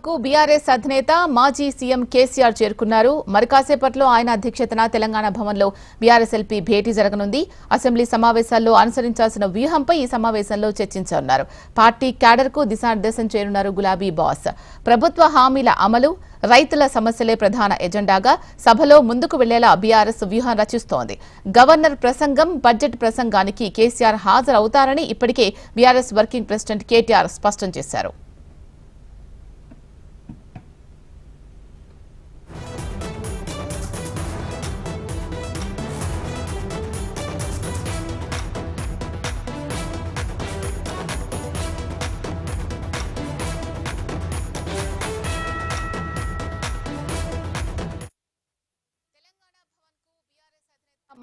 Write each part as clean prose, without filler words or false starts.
కు బీఆర్ఎస్ అధినేత మాజీ సీఎం కేసీఆర్ చేరుకున్నారు. మరి కాసేపట్లో ఆయన అధ్యక్షతన తెలంగాణ భవన్లో బీఆర్ఎస్ ఎల్పీ భేటీ జరగనుంది. అసెంబ్లీ సమావేశాల్లో అనుసరించాల్సిన వ్యూహంపై ఈ సమావేశంలో చర్చించనున్నారు. పార్టీ క్యాడర్ కు దిశానిర్దేశం చేయనున్నారు గులాబీ బాస్. ప్రభుత్వ హామీల అమలు, రైతుల సమస్యలే ప్రధాన ఎజెండాగా సభలో ముందుకు వెళ్లేలా బీఆర్ఎస్ వ్యూహం రచిస్తోంది. గవర్నర్ ప్రసంగం, బడ్జెట్ ప్రసంగానికి కేసీఆర్ హాజరవుతారని ఇప్పటికే బీఆర్ఎస్ వర్కింగ్ ప్రెసిడెంట్ కేటీఆర్ స్పష్టం చేశారు.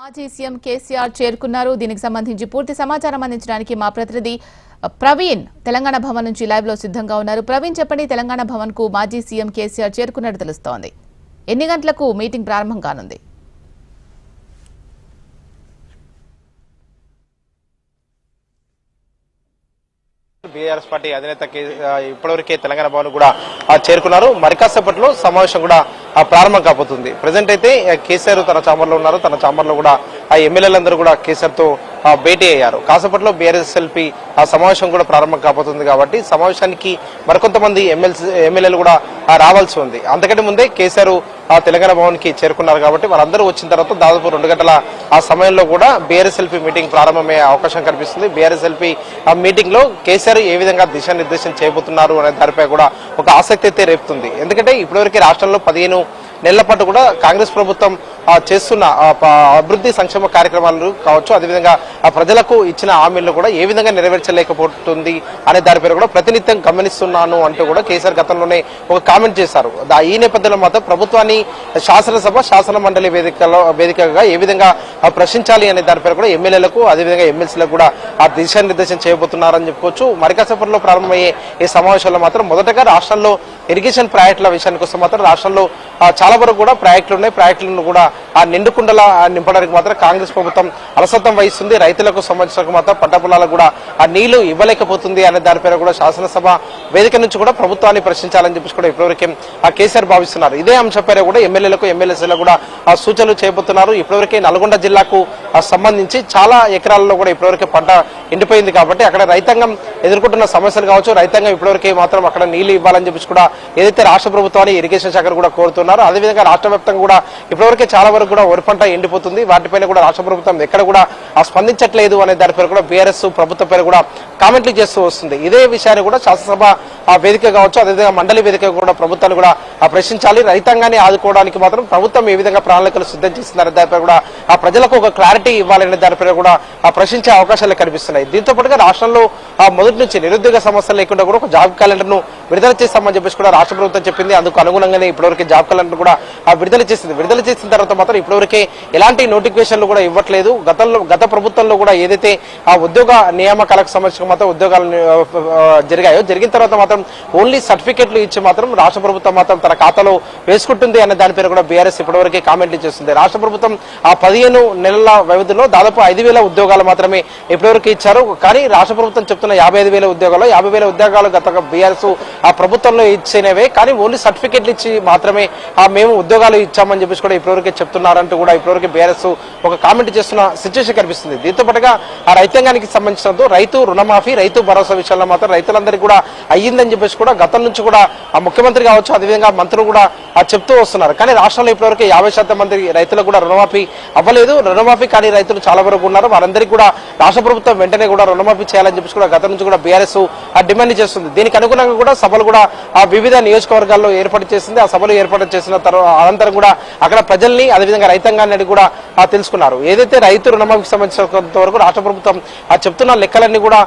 మాజీ సీఎం కేసీఆర్ చేరుకున్నారు. దీనికి సంబంధించి పూర్తి సమాచారం అందించడానికి మా ప్రతినిధి ప్రవీణ్ తెలంగాణ భవన్ నుంచి లైవ్ లో సిద్ధంగా ఉన్నారు. ప్రవీణ్, చెప్పండి, తెలంగాణ భవన్ కు మాజీ సీఎం కేసీఆర్ చేరుకున్నట్టు తెలుస్తోంది. ఎన్ని గంటలకు మీటింగ్ ప్రారంభం కానుంది? బీఆర్ఎస్ పార్టీ అధినేత ఇప్పటివరకే తెలంగాణ భవన్ కూడా చేరుకున్నారు. మరి కాసేపట్లో సమావేశం కూడా ప్రారంభం కాబోతుంది. ప్రజెంట్ అయితే కేసీఆర్ తన ఛాంబర్లో ఉన్నారు. తన ఛాంబర్లో కూడా ఆ ఎమ్మెల్యేలందరూ కూడా కేసీఆర్ తో భేటీ అయ్యారు. కాసేపట్లో బీఆర్ఎస్ ఎల్పీ ఆ సమావేశం కూడా ప్రారంభం కాబోతుంది. కాబట్టి సమావేశానికి మరికొంతమంది ఎమ్మెల్యేలు కూడా రావాల్సి ఉంది. అంతకంటే ముందే కేసీఆర్ తెలంగాణ భవన్ కి చేరుకున్నారు. కాబట్టి వాళ్ళందరూ వచ్చిన తర్వాత దాదాపు 2 గంటల ఆ సమయంలో కూడా బీఆర్ఎస్ ఎల్పీ మీటింగ్ ప్రారంభమయ్యే అవకాశం కనిపిస్తుంది. బీఆర్ఎస్ ఎల్పీ ఆ మీటింగ్ లో కేసీఆర్ ఏ విధంగా దిశానిర్దేశం చేయబోతున్నారు అనే దానిపై కూడా ఒక ఆసక్తి అయితే రేపుతుంది. ఎందుకంటే ఇప్పటివరకు రాష్ట్రంలో 15 నెలల పాటు కూడా కాంగ్రెస్ ప్రభుత్వం చేస్తున్న అభివృద్ధి సంక్షేమ కార్యక్రమాలు కావచ్చు, అదేవిధంగా ప్రజలకు ఇచ్చిన హామీలను కూడా ఏ విధంగా నెరవేర్చలేకపోతుంది అనే దానిపై కూడా ప్రతినిత్యం గమనిస్తున్నాను అంటూ కూడా కేసీఆర్ గతంలోనే ఒక కామెంట్ చేశారు. ఈ నేపథ్యంలో మాత్రం ప్రభుత్వాన్ని శాసనసభ, శాసన మండలి వేదికగా ఏ విధంగా ప్రశ్నించాలి అనే దానిపై కూడా ఎమ్మెల్యేలకు, అదేవిధంగా ఎమ్మెల్సీలకు కూడా ఆ దిశానిర్దేశం చేయబోతున్నారని చెప్పుకోవచ్చు. మరికాసేపట్లో ప్రారంభమయ్యే ఈ సమావేశంలో మాత్రం మొదటగా రాష్ట్రంలో ఇరిగేషన్ ప్రాజెక్టుల విషయానికి వస్తే మాత్రం రాష్ట్రంలో చాలా వరకు కూడా ప్రాజెక్టులు ఉన్నాయి. ప్రాజెక్టులను కూడా ఆ నిండుకుండలా నింపడానికి మాత్రం కాంగ్రెస్ ప్రభుత్వం అలసత్వం వహిస్తుంది. రైతులకు సంబంధించిన మాత్రం పంట పొలాలకు కూడా ఆ నీళ్లు ఇవ్వలేకపోతుంది అనే దానిపైన కూడా శాసనసభ వేదిక నుంచి కూడా ప్రభుత్వాన్ని ప్రశ్నించాలని చెప్పేసి కూడా ఇప్పటివరకే ఆ కేసీఆర్ భావిస్తున్నారు. ఇదే అంశంపై కూడా ఎమ్మెల్యేలకు, ఎమ్మెల్యేలకు కూడా ఆ సూచనలు చేయబోతున్నారు. ఇప్పటివరకే నల్గొండ జిల్లాకు సంబంధించి చాలా ఎకరాలలో కూడా ఇప్పటివరకే పంట ఎండిపోయింది. కాబట్టి అక్కడ రైతాంగం ఎదుర్కొంటున్న సమస్యలు కావచ్చు, రైతాంగం ఇప్పటివరకే మాత్రం అక్కడ నీళ్లు ఇవ్వాలని చెప్పేసి కూడా ఏదైతే రాష్ట్ర ప్రభుత్వాన్ని ఇరిగేషన్ శాఖ కూడా కోరుతున్నారో, అదేవిధంగా రాష్ట్ర వ్యాప్తంగా కూడా ఇప్పటివరకే చాలా వరకు కూడా వరి పంట ఎండిపోతుంది. వాటిపైన కూడా రాష్ట్ర ప్రభుత్వం ఎక్కడ కూడా స్పందించట్లేదు అనే దానిపై కూడా బీఆర్ఎస్ ప్రభుత్వం పైన కూడా కామెంట్లు చేస్తూ వస్తుంది. ఇదే విషయాన్ని కూడా శాసనసభ వేదిక కావచ్చు, అదేవిధంగా మండలి వేదిక కూడా ప్రభుత్వాన్ని కూడా ప్రశ్నించాలి. రైతాంగాన్ని ఆదుకోవడానికి మాత్రం ప్రభుత్వం ఏ విధంగా ప్రణాళికలు సిద్ధం చేస్తున్నారనే దానిపై కూడా ఆ ప్రజలకు ఒక క్లారిటీ ఇవ్వాలనే దానిపై కూడా ప్రశ్నించే అవకాశాలు కనిపిస్తున్నాయి. దీంతో పాటుగా రాష్ట్రంలో మొదటి నుంచి నిరుద్యోగ సమస్యలు లేకుండా కూడా ఒక జాబ్ క్యాలెండర్ ను విడుదల చేస్తామని చెప్పేసి కూడా రాష్ట్ర ప్రభుత్వం చెప్పింది. అందుకు అనుగుణంగానే ఇప్పటివరకు జాబ్ క్యాలెండర్ కూడా విడుదల చేసింది. విడుదల చేసిన తర్వాత మాత్రం ఇప్పటివరకే ఎలాంటి నోటిఫికేషన్లు కూడా ఇవ్వట్లేదు. గత ప్రభుత్వంలో కూడా ఏదైతే ఆ ఉద్యోగ నియామకాలకు సంబంధించిన మాత్రం ఉద్యోగాలు జరిగిన తర్వాత మాత్రం ఓన్లీ సర్టిఫికెట్లు ఇచ్చి మాత్రం రాష్ట్ర ప్రభుత్వం మాత్రం తన ఖాతాలో వేసుకుంటుంది అనే దానిపై కూడా బీఆర్ఎస్ ఇప్పటివరకే కామెంట్లు చేస్తుంది. రాష్ట్ర ప్రభుత్వం ఆ 15 నెలల వ్యవధిలో దాదాపు 5,000 ఉద్యోగాలు మాత్రమే ఇప్పటివరకు ఇచ్చారు. కానీ రాష్ట్ర ప్రభుత్వం చెప్తున్న 55,000 ఉద్యోగాలు, 50,000 ఉద్యోగాలు గత బీఆర్ఎస్ ఆ ప్రభుత్వంలో ఇచ్చినవే. కానీ ఓన్లీ సర్టిఫికెట్లు ఇచ్చి మాత్రమే మేము ఉద్యోగాలు ఇచ్చామని చెప్పేసి కూడా ఇప్పటివరకే చెప్తున్నారంటూ కూడా ఇప్పటివరకు బీఆర్ఎస్ ఒక కామెంట్ చేస్తున్న సిచ్యువేషన్ కనిపిస్తుంది. దీంతో పాటుగా ఆ రైతాంగానికి సంబంధించినంత రైతు రుణమాఫీ, రైతు భరోసా విషయాల్లో మాత్రం రైతులందరికీ కూడా అయ్యిందని చెప్పేసి కూడా గతం నుంచి కూడా ఆ ముఖ్యమంత్రి కావచ్చు, అదేవిధంగా మంత్రులు కూడా చెప్తూ వస్తున్నారు. కానీ రాష్ట్రంలో ఇప్పటివరకు 50% మంది రైతులకు కూడా రుణమాఫీ అవ్వలేదు. రుణమాఫీ కానీ రైతులు చాలా వరకు ఉన్నారు. వారందరికీ కూడా రాష్ట్ర ప్రభుత్వం వెంటనే కూడా రుణమాఫీ చేయాలని చెప్పేసి కూడా గతం నుంచి కూడా బీఆర్ఎస్ డిమాండ్ చేస్తుంది. దీనికి అనుగుణంగా కూడా సభలు కూడా వివిధ నియోజకవర్గాల్లో ఏర్పాటు చేసింది. ఆ సభలు ఏర్పాటు చేసిన అనంతరం కూడా అక్కడ ప్రజల్ని, అదేవిధంగా రైతాంగాన్ని కూడా తెలుసుకున్నారు. ఏదైతే రైతు రుణమాఫీకి సంబంధించినంత వరకు రాష్ట్ర ప్రభుత్వం చెప్తున్న లెక్కలన్నీ కూడా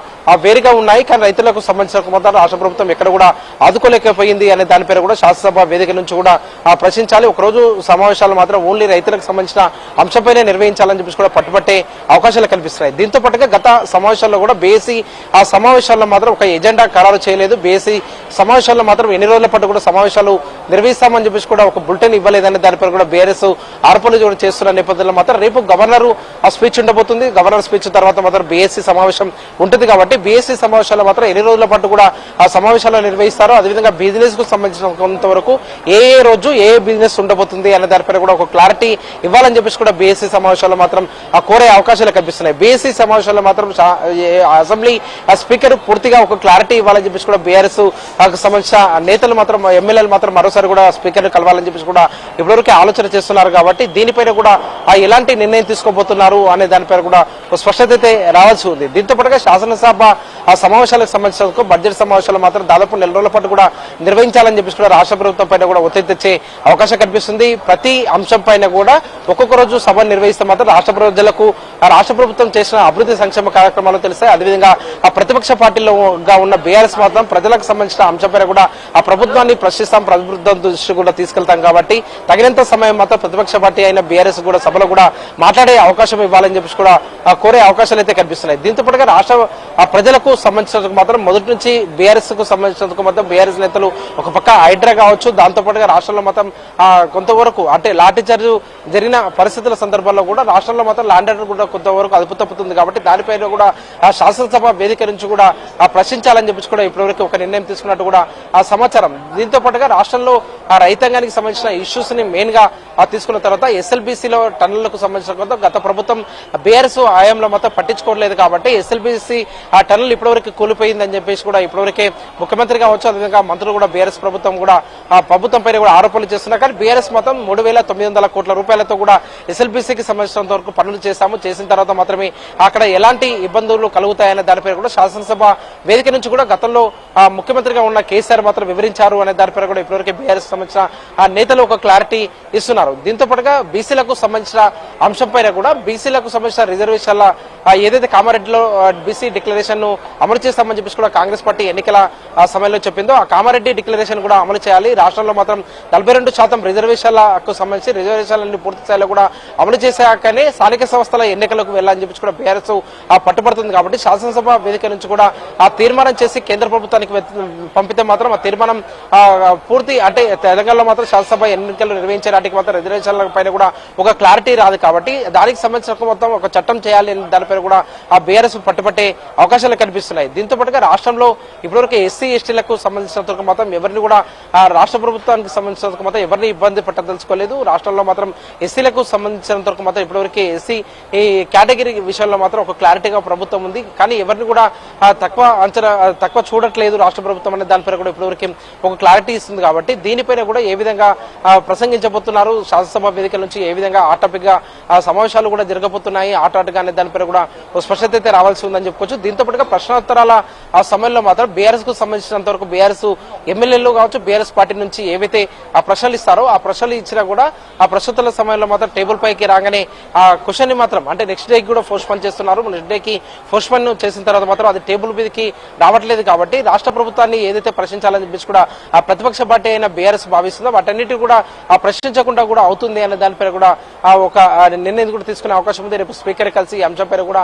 వేరుగా ఉన్నాయి. కానీ రైతులకు సంబంధించిన మాత్రం రాష్ట్ర ప్రభుత్వం ఎక్కడ కూడా ఆదుకోలేకపోయింది అనే దానిపై కూడా శాసనసభ వేదిక నుంచి కూడా ప్రశ్నించాలి. ఒకరోజు సమావేశాలు మాత్రం ఓన్లీ రైతులకు సంబంధించిన అంశంపైనే నిర్వహించాలని చెప్పేసి కూడా పట్టుబట్టే అవకాశాలు కనిపిస్తున్నాయి. దీంతో పాటుగా గత సమావేశాల్లో కూడా బీఎస్సీ ఆ సమావేశాల్లో మాత్రం ఒక ఎజెండా ఖరారు చేయలేదు. బీఎస్సీ సమావేశాల్లో మాత్రం ఎన్ని రోజుల పాటు కూడా సమావేశాలు నిర్వహిస్తామని చెప్పేసి కూడా ఒక బులెటిన్ ఇవ్వలేదని దానిపై కూడా బీఆర్ఎస్ ఆరోపణలు కూడా చేస్తున్న నేపథ్యంలో మాత్రం రేపు గవర్నర్ ఆ స్పీచ్ ఉండబోతుంది. గవర్నర్ స్పీచ్ తర్వాత మాత్రం బీఎస్సీ సమావేశం ఉంటుంది కాబట్టి బీఎస్సీ సమావేశాల్లో మాత్రం ఎన్ని రోజుల పాటు కూడా ఆ సమావేశాలు నిర్వహిస్తారో, అదేవిధంగా బిజినెస్ కు సంబంధించిన కొంతవరకు ఏ రోజు ఏ బిజినెస్ ఉండబోతుంది అనే దానిపై కూడా ఒక క్లారిటీ ఇవ్వాలని చెప్పేసి కూడా బీఎస్సీ సమావేశాల్లో మాత్రం కోరే అవకాశాలు కనిపిస్తున్నాయి. బీఎస్సీ సమావేశాల్లో మాత్రం అసెంబ్లీ స్పీకర్ పూర్తిగా ఒక క్లారిటీ ఇవ్వాలని చెప్పేసి కూడా బీఆర్ఎస్ సంబంధించిన నేతలు మాత్రం ఎమ్మెల్యేలు మాత్రం మరోసారి కూడా స్పీకర్ కలవాలని చెప్పేసి కూడా ఇప్పటివరకు ఆలోచన చేస్తున్నారు. కాబట్టి దీనిపైన కూడా ఎలాంటి నిర్ణయం తీసుకోబోతున్నారు అనే దానిపై కూడా స్పష్టత అయితే రావాల్సి ఉంది. దీంతో పాటుగా శాసనసభ సమావేశాలకు సంబంధించిన బడ్జెట్ సమావేశాలు మాత్రం దాదాపు నెల రోజుల పాటు కూడా నిర్వహించాలని చెప్పేసి కూడా రాష్ట్ర ప్రభుత్వం పైన కూడా ఒత్తిడి తెచ్చే అవకాశం కనిపిస్తుంది. ప్రతి అంశం పైన కూడా ఒక్కొక్క రోజు సభ నిర్వహిస్తే మాత్రం రాష్ట్ర ప్రజలకు రాష్ట్ర ప్రభుత్వం చేసిన అభివృద్ధి సంక్షేమ కార్యక్రమాలు తెలుస్తాయి. అదేవిధంగా ఆ ప్రతిపక్ష పార్టీలోగా ఉన్న బీఆర్ఎస్ మాత్రం ప్రజలకు సంబంధించిన అంశంపైన కూడా ఆ ప్రభుత్వాన్ని ప్రశ్నిస్తాం, ప్రభుత్వం దృష్టి కూడా తీసుకెళ్తాం. కాబట్టి తగినంత సమయం మాత్రం ప్రతిపక్ష పార్టీ అయిన బీఆర్ఎస్ కూడా సభలో కూడా మాట్లాడే అవకాశం ఇవ్వాలని చెప్పేసి కూడా కోరే అవకాశాలు అయితే కనిపిస్తున్నాయి. దీంతో పాటుగా రాష్ట్ర ప్రజలకు సంబంధించినందుకు మాత్రం మొదటి నుంచి బీఆర్ఎస్ కు సంబంధించినందుకు మాత్రం బీఆర్ఎస్ నేతలు ఒక పక్క హైడ్రా కావచ్చు, దాంతో పాటుగా రాష్ట్రంలో మాత్రం కొంతవరకు అంటే లాఠీచార్జ్ జరిగిన పరిస్థితుల సందర్భంలో కూడా రాష్ట్రంలో మాత్రం ల్యాండ్ ఆర్డర్ కూడా కొంతవరకు అదుపు తప్పుతుంది. కాబట్టి దానిపైన కూడా ఆ శాసనసభ వేదిక నుంచి కూడా ప్రశ్నించాలని చెప్పేసి కూడా ఇప్పటివరకు ఒక నిర్ణయం తీసుకున్నట్టు కూడా ఆ సమాచారం. దీంతో పాటుగా రాష్ట్రంలో ఆ రైతాంగానికి సంబంధించిన ఇష్యూస్ ని మెయిన్ గా తీసుకున్న తర్వాత ఎస్ఎల్బీసీలో టన్నులకు సంబంధించిన గత ప్రభుత్వం బీఆర్ఎస్ హయాంలో మాత్రం పట్టించుకోవట్లేదు. కాబట్టి ఎస్ఎల్బీసీ ఆ టన్నులు ఇప్పటివరకు కూలిపోయిందని చెప్పేసి కూడా ఇప్పటివరకే ముఖ్యమంత్రి కావచ్చు, అదేవిధంగా మంత్రులు కూడా బీఆర్ఎస్ ప్రభుత్వం కూడా ఆ ప్రభుత్వం పైన కూడా ఆరోపణలు చేస్తున్నారు. కానీ బీఆర్ఎస్ మొత్తం 3,900 కోట్ల రూపాయలతో కూడా ఎస్ఎల్బీసీకి సంబంధించినంత వరకు పనులు చేసిన తర్వాత మాత్రమే అక్కడ ఎలాంటి ఇబ్బందులు కలుగుతాయనే దానిపై కూడా శాసనసభ వేదిక నుంచి కూడా గతంలో ముఖ్యమంత్రిగా ఉన్న కేసీఆర్ మాత్రం వివరించారు అనే దానిపై కూడా ఇప్పటివరకు బీఆర్ఎస్ సంబంధించిన నేతలు ఒక క్లారిటీ ఇస్తున్నారు. దీంతో పాటుగా బీసీలకు సంబంధించిన అంశంపైన కూడా బీసీలకు సంబంధించిన రిజర్వేషన్ల ఏదైతే కామారెడ్డిలో బీసీ డిక్లరేషన్ ను అమలు చేస్తామని చెప్పేసి కూడా కాంగ్రెస్ పార్టీ ఎన్నికల సమయంలో చెప్పిందో ఆ కామారెడ్డి డిక్లరేషన్ కూడా అమలు చేయాలి. రాష్ట్రంలో మాత్రం 42% రిజర్వేషన్లకు సంబంధించి రిజర్వేషన్లను పూర్తి స్థాయిలో కూడా అమలు చేశాకనే స్థానిక సంస్థల ఎన్నికలకు వెళ్లాలని చెప్పి కూడా బీఆర్ఎస్ పట్టుబడుతుంది. కాబట్టి శాసనసభ వేదిక నుంచి కూడా ఆ తీర్మానం చేసి కేంద్ర ప్రభుత్వానికి పంపితే మాత్రం ఆ తీర్మానం పూర్తి అంటే తెలంగాణలో మాత్రం శాసనసభ ఎన్నికలు నిర్వహించే నాటికి మాత్రం రిజర్వేషన్ల పైన కూడా ఒక క్లారిటీ రాదు. కాబట్టి దానికి సంబంధించిన మొత్తం ఒక చట్టం చేయాలి దానిపై కూడా ఆ బీఆర్ఎస్ పట్టుబట్టే అవకాశాలు కనిపిస్తున్నాయి. దీంతో పాటుగా రాష్ట్రంలో ఇప్పటివరకు ఎస్సీ ఎస్టీలకు సంబంధించినంత మాత్రం ఎవరిని కూడా రాష్ట్ర ప్రభుత్వానికి సంబంధించినంత మాత్రం ఎవరిని ఇబ్బంది పెట్టదలుచుకోలేదు. రాష్ట్రంలో మాత్రం ఎస్సీలకు సంబంధించినంత వరకు మాత్రం ఇప్పటివరకు ఎస్సీ ఈ కేటగిరీ విషయంలో మాత్రం ఒక క్లారిటీగా ప్రభుత్వం ఉంది. కానీ ఎవరిని కూడా తక్కువ చూడట్లేదు రాష్ట్ర ప్రభుత్వం అనే దానిపై కూడా ఇప్పటివరకు ఒక క్లారిటీ ఇస్తుంది. కాబట్టి దీనిపైన కూడా ఏ విధంగా ప్రసంగించబోతున్నారు శాసనసభ వేదికల నుంచి, ఏ విధంగా టాపిక్ గా సమావేశాలు కూడా జరగబోతున్నాయి ఆటాటుగా అనే దానిపై కూడా స్పష్టత అయితే రావాల్సి ఉందని చెప్పుకోవచ్చు. దీంతో పాటుగా ప్రశ్నోత్తరాల సమయంలో మాత్రం బీఆర్ఎస్ కు సంబంధించినంత వరకు బీఆర్ఎస్ ఎమ్మెల్యేలు కావచ్చు, బీఆర్ఎస్ పార్టీ నుంచి ఏవైతే ఆ ప్రశ్నలు ఇస్తారో ఆ ప్రశ్నలు ఇచ్చినా కూడా ఆ ప్రశ్నోత్తరాల సమయంలో మాత్రం టేబుల్ పైకి రాగానే ఆ క్వశ్చన్ ని మాత్రం అంటే నెక్స్ట్ డేకి కూడా పోస్ట్ పోన్ చేస్తున్నారు. నెక్స్ట్ డేకి పోస్ట్ పోన్ చేసిన తర్వాత మాత్రం అది టేబుల్ మీదకి రావట్లేదు. కాబట్టి రాష్ట్ర ప్రభుత్వాన్ని ఏదైతే ప్రశ్నించాలని చెప్పేసి కూడా ఆ ప్రతిపక్ష పార్టీ అయిన బీఆర్ఎస్ భావిస్తుందో వాటన్నిటి కూడా ఆ ప్రశ్నించకుండా కూడా అవుతుంది అనే దానిపై కూడా ఒక నిర్ణయం కూడా తీసుకునే అవకాశం ఉంది. రేపు స్పీకర్ కలిసి ఈ అంశంపై కూడా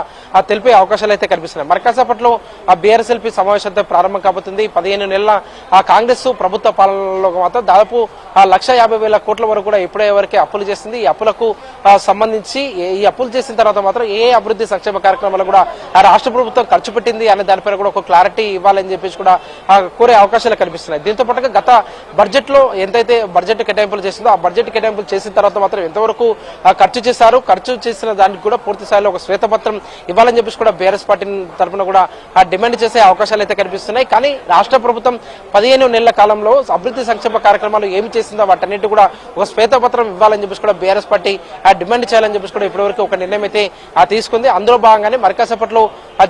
తెలిపే అవకాశాలు అయితే కనిపిస్తున్నాయి. మరి కాసేపట్లో ఆ బీఆర్ఎస్ఎల్పీ సమావేశంతో ప్రారంభం కాబోతుంది. 15 నెలల ఆ కాంగ్రెస్ ప్రభుత్వ పాలనలో మాత్రం దాదాపు 1,50,000 కోట్ల వరకు కూడా ఇప్పటి వరకే అప్పులు చేసింది. ఈ అప్పులకు సంబంధించి ఈ అప్పులు చేసిన తర్వాత మాత్రం ఏ అభివృద్ధి సంక్షేమ కార్యక్రమాలు కూడా రాష్ట్ర ప్రభుత్వం ఖర్చు పెట్టింది అనే దానిపై కూడా ఒక క్లారిటీ ఇవ్వాలని చెప్పేసి కూడా కోరే అవకాశాలు కనిపిస్తున్నాయి. దీంతో పాటుగా గత బడ్జెట్ లో ఎంతైతే బడ్జెట్ కేటాయింపులు చేసిందో ఆ బడ్జెట్ కేటాయింపులు చేసిన తర్వాత మాత్రం ఎంతవరకు ఖర్చు చేశారు, ఖర్చు చేసిన దానికి కూడా పూర్తి స్థాయిలో ఒక శ్వేతపత్రం ఇవ్వాలని చెప్పేసి కూడా బీఆర్ఎస్ పార్టీ తరఫున కూడా డిమాండ్ చేసే అవకాశాలు అయితే కనిపిస్తున్నాయి. కానీ రాష్ట్ర ప్రభుత్వం 15 నెలల కాలంలో అభివృద్ధి సంక్షేమ కార్యక్రమాలు ఏమి చేసిందో వాటన్నిటి కూడా ఒక శ్వేతపత్రం ఇవ్వాలని చెప్పేసి కూడా బీఆర్ఎస్ పార్టీ డిమాండ్ చేయాలని చెప్పేసి కూడా ఇప్పటివరకు ఒక నిర్ణయం అయితే తీసుకుంది. అందులో భాగంగానే మరికాసేపట్లో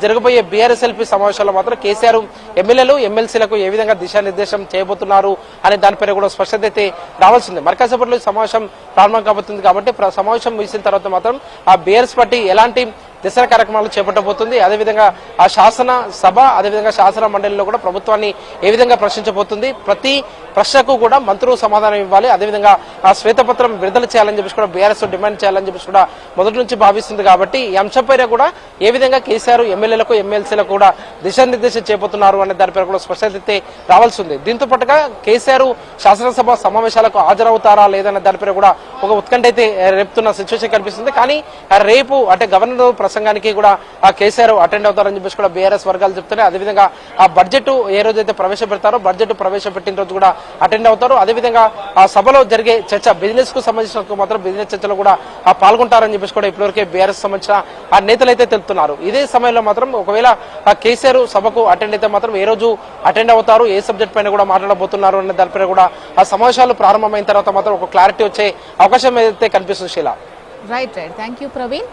జరగబోయే బీఆర్ఎస్ఎల్పీ సమావేశాల్లో మాత్రం కేసీఆర్ ఎమ్మెల్యేలు ఎమ్మెల్సీలకు ఏ విధంగా దిశానిర్దేశం చేయబోతున్నారు అనే దానిపై కూడా స్పష్టత అయితే రావాల్సింది. మరికాసేపట్లో సమావేశం ప్రారంభం కాబోతుంది. కాబట్టి సమావేశం ముగిసిన తర్వాత మాత్రం ఆ బీఆర్ఎస్ పార్టీ ఎలాంటి దసరా కార్యక్రమాలు చేపట్టబోతుంది, అదేవిధంగా ఆ శాసన సభ అదేవిధంగా శాసన మండలిలో కూడా ప్రభుత్వాన్ని ఏ విధంగా ప్రశ్నించబోతుంది, ప్రతి ప్రశ్నకు కూడా మంత్రులు సమాధానం ఇవ్వాలి. అదేవిధంగా ఆ శ్వేతపత్రం విడుదల చేయాలని చెప్పేసి కూడా బీఆర్ఎస్ డిమాండ్ చేయాలని చెప్పేసి కూడా మొదటి నుంచి భావిస్తుంది. కాబట్టి ఈ అంశంపైన కూడా ఏ విధంగా కేసీఆర్ ఎమ్మెల్యేలకు ఎమ్మెల్సీలకు కూడా దిశానిర్దేశం చేయబోతున్నారు అనే దానిపై కూడా స్పష్టత అయితే రావాల్సి ఉంది. దీంతో పాటుగా కేసీఆర్ శాసనసభ సమావేశాలకు హాజరవుతారా లేదనే దానిపై కూడా ఒక ఉత్కంఠ అయితే రేపుతున్న సిచ్యువేషన్ కనిపిస్తుంది. కానీ రేపు అంటే గవర్నర్ ప్రసంగానికి కూడా ఆ కేసీఆర్ అటెండ్ అవుతారని చెప్పేసి కూడా బీఆర్ఎస్ వర్గాలు చెప్తున్నాయి. అదేవిధంగా ఆ బడ్జెట్ ఏ రోజైతే ప్రవేశపెడతారో బడ్జెట్ ప్రవేశపెట్టిన రోజు కూడా అటెండ్ అవుతారు. అదేవిధంగా ఆ సభలో జరిగే చర్చ బిజినెస్ కు సంబంధించిన మాత్రం బిజినెస్ చర్చలో కూడా పాల్గొంటారని చెప్పేసి కూడా ఇప్పటివరకే బీఆర్ఎస్ సంబంధించిన ఆ నేతలు అయితే తెలుపుతున్నారు. ఇదే సమయంలో మాత్రం ఒకవేళ ఆ కేసీఆర్ సభకు అటెండ్ అయితే మాత్రం ఏ రోజు అటెండ్ అవుతారు, ఏ సబ్జెక్ట్ పైన కూడా మాట్లాడబోతున్నారు అనే దానిపైన కూడా ఆ సమావేశాలు ప్రారంభమైన తర్వాత మాత్రం ఒక క్లారిటీ వచ్చే అవకాశం అయితే కనిపిస్తుంది. Sheela. Right. Thank you Praveen.